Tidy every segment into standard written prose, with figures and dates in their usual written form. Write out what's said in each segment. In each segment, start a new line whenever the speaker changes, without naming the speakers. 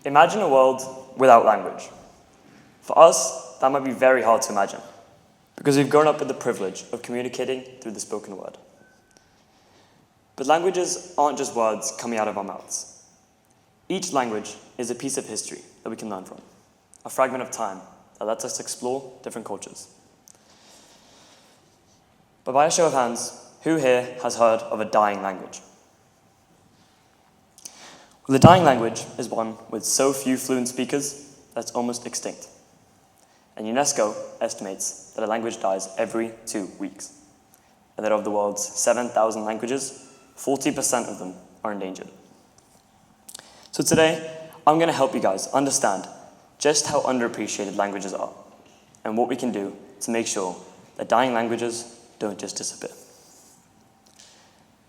Imagine a world without language. For us, that might be very hard to imagine, because we've grown up with the privilege of communicating through the spoken word. But languages aren't just words coming out of our mouths. Each language is a piece of history that we can learn from, a fragment of time that lets us explore different cultures. But by a show of hands, who here has heard of a dying language? Well, a dying language is one with so few fluent speakers that it's almost extinct. And UNESCO estimates that a language dies every 2 weeks, and that of the world's 7,000 languages, 40% of them are endangered. So today, I'm going to help you guys understand just how underappreciated languages are, and what we can do to make sure that dying languages don't just disappear.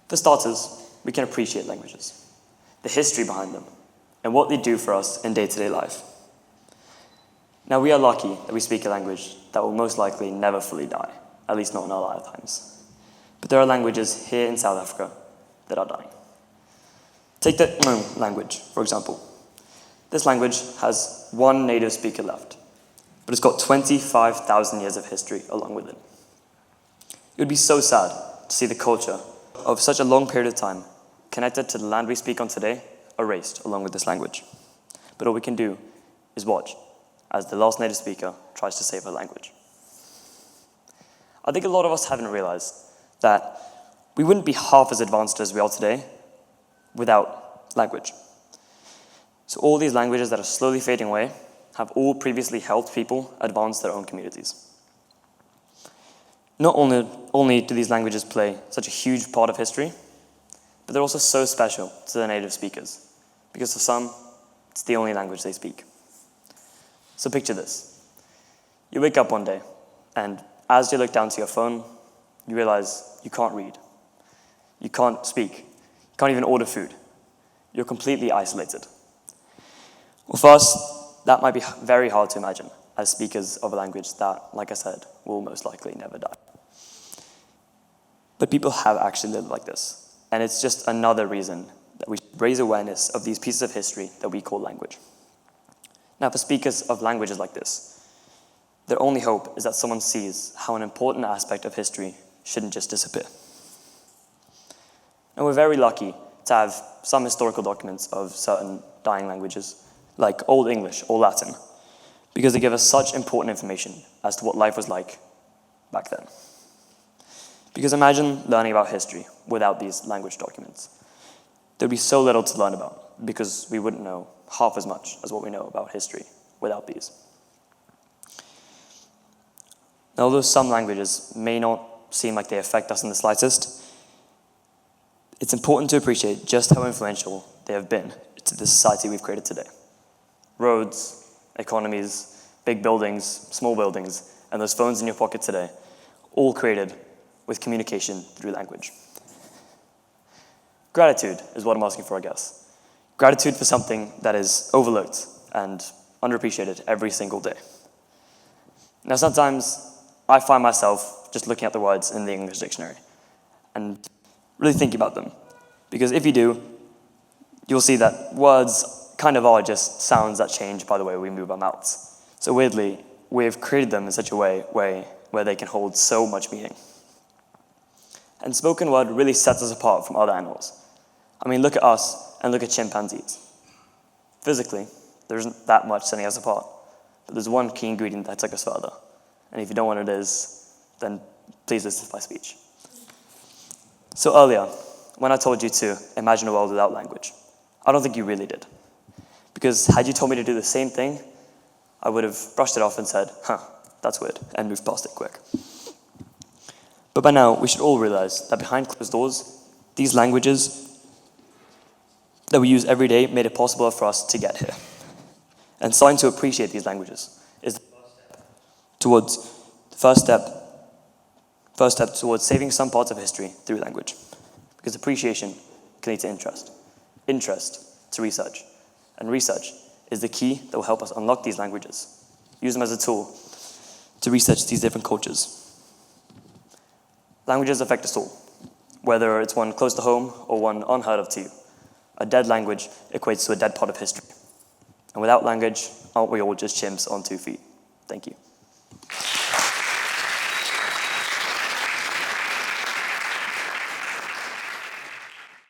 For starters, we can appreciate languages, the history behind them, and what they do for us in day-to-day life. Now, we are lucky that we speak a language that will most likely never fully die, at least not in our lifetimes. But there are languages here in South Africa that are dying. Take the language, for example. This language has one native speaker left, but it's got 25,000 years of history along with it. It would be so sad to see the culture of such a long period of time connected to the land we speak on today erased along with this language. But all we can do is watch as the last native speaker tries to save her language. I think a lot of us haven't realized that we wouldn't be half as advanced as we are today without language. So all these languages that are slowly fading away have all previously helped people advance their own communities. Not only do these languages play such a huge part of history, but they're also so special to their native speakers, because for some, it's the only language they speak. So picture this. You wake up one day, and as you look down to your phone, you realize you can't read. You can't speak. You can't even order food. You're completely isolated. Well, for us, that might be very hard to imagine as speakers of a language that, like I said, will most likely never die. But people have actually lived like this, and it's just another reason that we should raise awareness of these pieces of history that we call language. Now, for speakers of languages like this, their only hope is that someone sees how an important aspect of history shouldn't just disappear. And we're very lucky to have some historical documents of certain dying languages, like Old English or Latin, because they give us such important information as to what life was like back then. Because imagine learning about history without these language documents. There'd be so little to learn about, because we wouldn't know half as much as what we know about history without these. Now, although some languages may not seem like they affect us in the slightest, it's important to appreciate just how influential they have been to the society we've created today. Roads, economies, big buildings, small buildings, and those phones in your pocket today, all created with communication through language. Gratitude is what I'm asking for, I guess. Gratitude for something that is overlooked and underappreciated every single day. Now, sometimes I find myself just looking at the words in the English dictionary and really thinking about them. Because if you do, you'll see that words kind of are just sounds that change by the way we move our mouths. So weirdly, we've created them in such a way where they can hold so much meaning. And spoken word really sets us apart from other animals. I mean, look at us and look at chimpanzees. Physically, there isn't that much setting us apart, but there's one key ingredient that took us further. And if you don't know what it is, then please listen to my speech. So earlier, when I told you to imagine a world without language, I don't think you really did. Because had you told me to do the same thing, I would have brushed it off and said, that's weird, and moved past it quick. But by now, we should all realize that behind closed doors, these languages that we use every day made it possible for us to get here. And starting to appreciate these languages is the first step towards saving some parts of history through language. Because appreciation can lead to interest to research, and research is the key that will help us unlock these languages, use them as a tool to research these different cultures. Languages affect us all, whether it's one close to home or one unheard of to you. A dead language equates to a dead part of history. And without language, aren't we all just chimps on 2 feet? Thank you.